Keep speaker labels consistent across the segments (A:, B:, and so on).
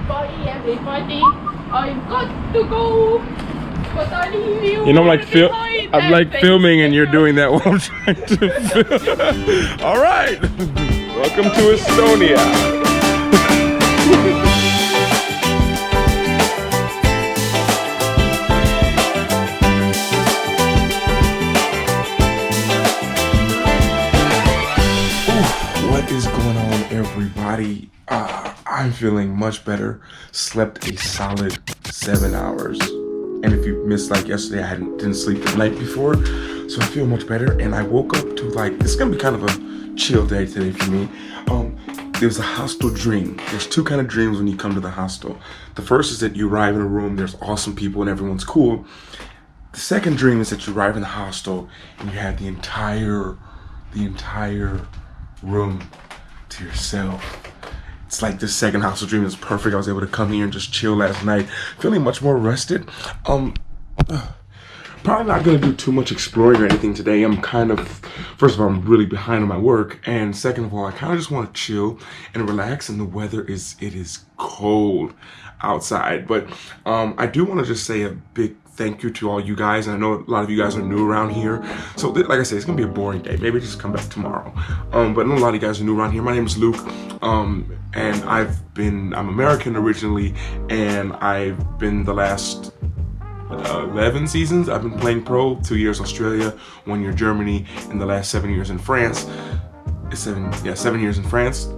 A: Goodbye, everybody. I've got to go, but I leave you.
B: You know, I'm like filming, and you're doing that while I'm trying to film. All right, welcome to Estonia. What is going on, everybody? I'm feeling much better. Slept a solid 7 hours. And if you missed like yesterday, I didn't sleep the night before. So I feel much better. And I woke up to like, it's gonna be kind of a chill day today for me. There's a hostel dream. There's two kind of dreams when you come to the hostel. The first is that you arrive in a room, there's awesome people and everyone's cool. The second dream is that you arrive in the hostel and you have the entire room to yourself. It's like this second hostel dream is perfect. I was able to come here and just chill last night, feeling much more rested. Probably not gonna do too much exploring or anything today. I'm kind of, first of all, I'm really behind on my work, and second of all, I kind of just want to chill and relax. And the weather it is cold outside, but I do want to just say a big thank you to all you guys. And I know a lot of you guys are new around here, so like I said, it's gonna be a boring day. Maybe just come back tomorrow. But I know a lot of you guys are new around here. My name is Luke, and I'm American originally, and I've been the last 11 seasons I've been playing pro. 2 years Australia, 1 year Germany, and the last 7 years in France. 7 years in France.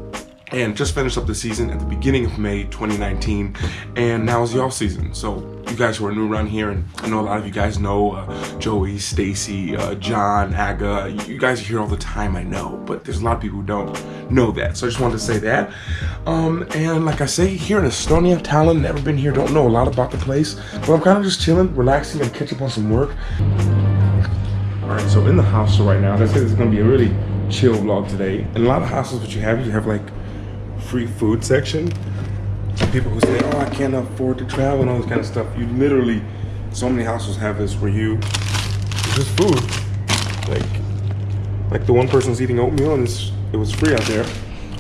B: And just finished up the season at the beginning of May 2019, and now is the off season. So you guys who are new around here, and I know a lot of you guys know Joey, Stacy, John, Aga. You guys are here all the time, I know, but there's a lot of people who don't know that. So I just wanted to say that. And like I say, here in Estonia, Tallinn, never been here, don't know a lot about the place, but I'm kind of just chilling, relaxing, and catch up on some work. All right, so in the hostel right now, as I said, it's gonna be a really chill vlog today. And a lot of hostels, what you have like free food section. People who say, oh, I can't afford to travel and all this kind of stuff. You literally, so many hostels have this where it's just food. Like the one person's eating oatmeal and it was free out there.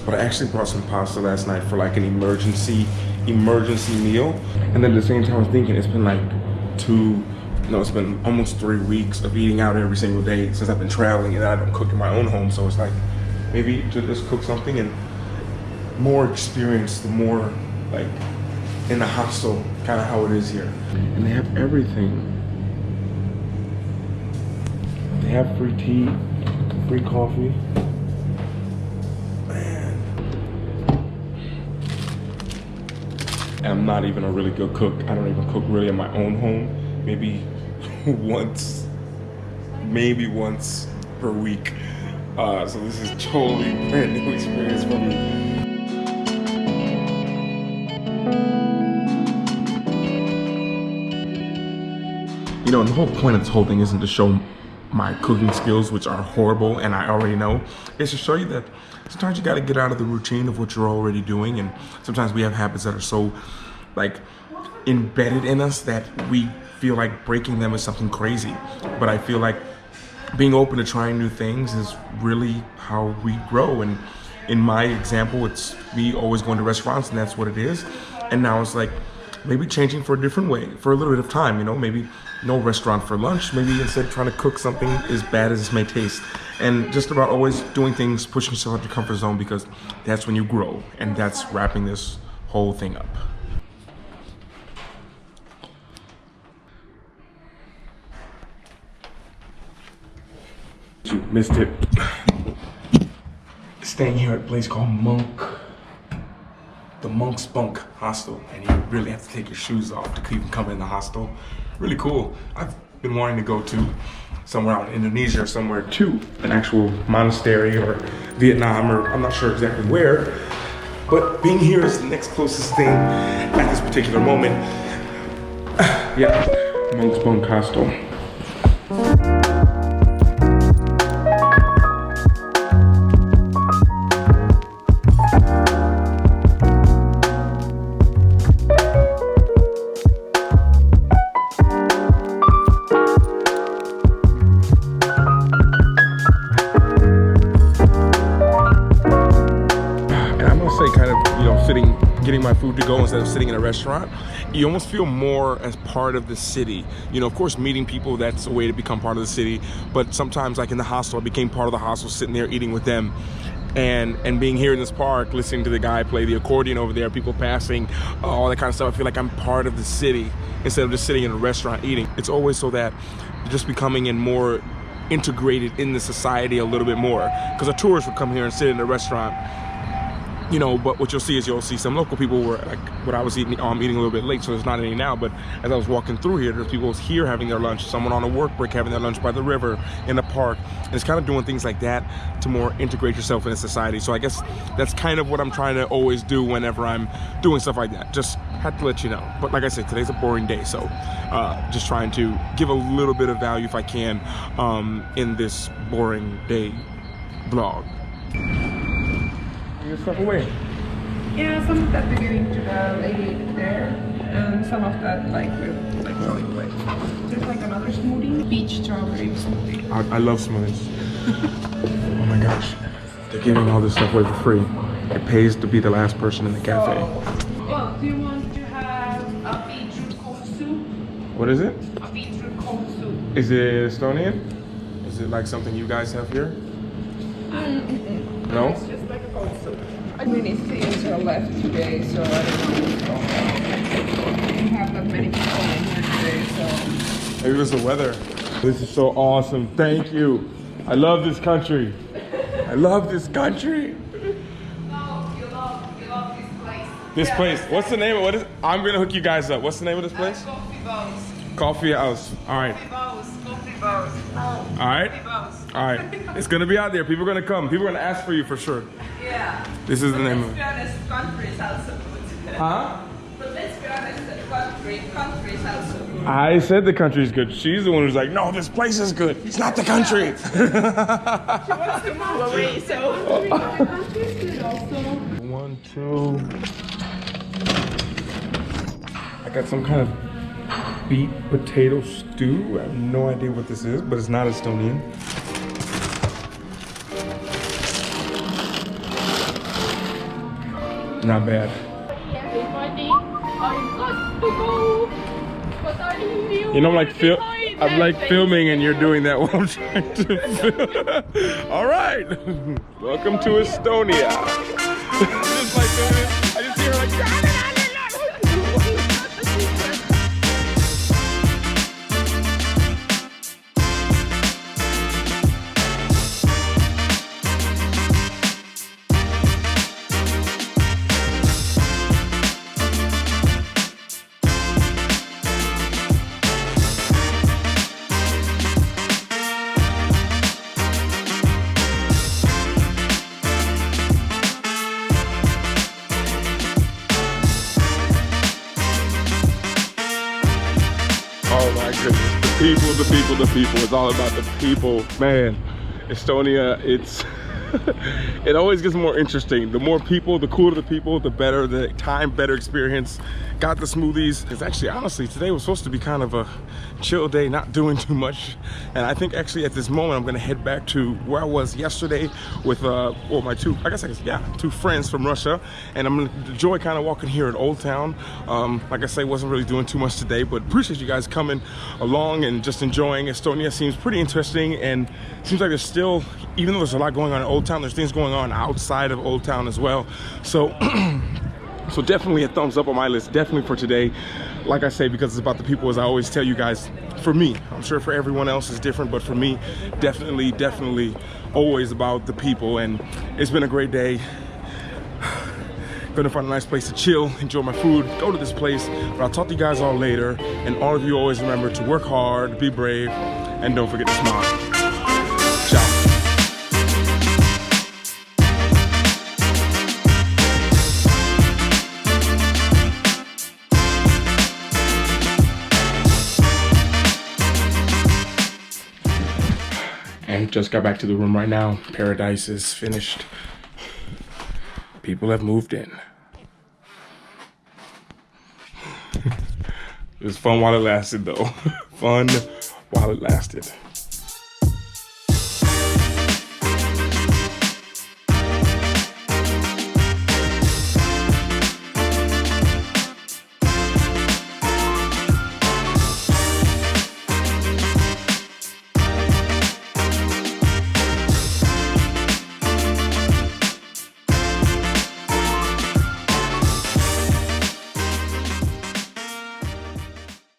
B: But I actually brought some pasta last night for like an emergency meal. And then at the same time I was thinking, it's been it's been almost 3 weeks of eating out every single day since I've been traveling, and I don't cook in my own home. So it's like, maybe to just cook something and more experience, the more like in the hostel, kind of how it is here. And they have everything. They have free tea, free coffee. Man. And I'm not even a really good cook. I don't even cook really in my own home. Maybe once per week. So this is totally brand new experience for me. You know, and the whole point of this whole thing isn't to show my cooking skills, which are horrible and I already know. It's to show you that sometimes you gotta get out of the routine of what you're already doing, and sometimes we have habits that are so like embedded in us that we feel like breaking them is something crazy. But I feel like being open to trying new things is really how we grow. And in my example, it's me always going to restaurants, and that's what it is. And now it's like maybe changing for a different way for a little bit of time, you know, maybe no restaurant for lunch, maybe instead trying to cook something as bad as this may taste. And just about always doing things, pushing yourself out of your comfort zone, because that's when you grow. And that's wrapping this whole thing up. You missed it. Staying here at a place called the Monk's Bunk Hostel, and you really have to take your shoes off to even come in the hostel. Really cool. I've been wanting to go to somewhere out in Indonesia or somewhere to an actual monastery or Vietnam, or I'm not sure exactly where, but being here is the next closest thing at this particular moment. Yeah, Monk's Bunk Hostel. Getting my food to go instead of sitting in a restaurant, you almost feel more as part of the city. You know, of course, meeting people, that's a way to become part of the city. But sometimes, like in the hostel, I became part of the hostel, sitting there eating with them. And being here in this park, listening to the guy play the accordion over there, people passing, all that kind of stuff, I feel like I'm part of the city instead of just sitting in a restaurant eating. It's always so that you're just becoming more integrated in the society a little bit more. Because a tourist would come here and sit in a restaurant, you know, but what you'll see is you'll see some local people were like what I was eating. I'm eating a little bit late, so there's not any now. But as I was walking through here, there's people here having their lunch, someone on a work break having their lunch by the river, in the park. And it's kind of doing things like that to more integrate yourself in a society. So I guess that's kind of what I'm trying to always do whenever I'm doing stuff like that. Just had to let you know. But like I said, today's a boring day, so just trying to give a little bit of value if I can in this boring day vlog. Your stuff away.
C: Yeah, some of that we're giving to the lady there, and some of that like we're like throwing away. There's like another smoothie, peach strawberry smoothie.
B: I love smoothies. Oh my gosh, they're giving all this stuff away for free. It pays to be the last person in the cafe.
C: Well, do you want to have a beetroot cold soup?
B: What is it?
C: A beetroot cold soup.
B: Is it Estonian? Is it like something you guys have here? No?
C: It's just like a cold soup. Many things are left today, so I don't know what's going on. We don't have that many people in here today, so.
B: Maybe it was the weather. This is so awesome. Thank you. I love this country. I love this country.
C: No, you love this place.
B: This place. What's the name of it? I'm gonna hook you guys up. What's the name of this place?
C: Coffee Bows.
B: Coffee House. All right.
C: Coffee Bows.
B: All right. All right. It's gonna be out there. People are gonna come. People are gonna ask for you for sure.
C: Yeah.
B: This is the name of it.
C: Let's be honest, country is also good.
B: Huh?
C: But let's be honest, the country is also good.
B: I said the country's good. She's the one who's like, no, this place is good. It's not the country.
C: She wants to move away, so. The country is good also.
B: 1, 2. I got some kind of beet potato stew. I have no idea what this is, but it's not Estonian. Not bad.
A: Everybody, I've got to go, but I leave
B: You know, I'm like
A: behind.
B: filming, and you're doing that while I'm trying to film. All right, welcome to Estonia. Just like filming. I just hear like. Oh my goodness, the people. It's all about the people. Man, Estonia, it always gets more interesting. The more people, the cooler the people, the better the time, better experience. Got the smoothies. It's actually, honestly, today was supposed to be kind of a chill day, not doing too much. And I think actually at this moment, I'm gonna head back to where I was yesterday with my two friends from Russia. And I'm gonna enjoy kind of walking here in Old Town. Like I say, wasn't really doing too much today, but appreciate you guys coming along and just enjoying. Estonia seems pretty interesting, and seems like there's still, even though there's a lot going on in Old Town, there's things going on outside of Old Town as well. So so definitely a thumbs up on my list, definitely for today. Like I say, because it's about the people, as I always tell you guys. For me, I'm sure for everyone else is different, but for me, definitely always about the people. And it's been a great day. Gonna find a nice place to chill, enjoy my food, go to this place. But I'll talk to you guys all later. And all of you always remember to work hard, be brave, and don't forget to smile. Ciao. And just got back to the room right now. Paradise is finished. People have moved in. It was fun while it lasted, though. Fun while it lasted.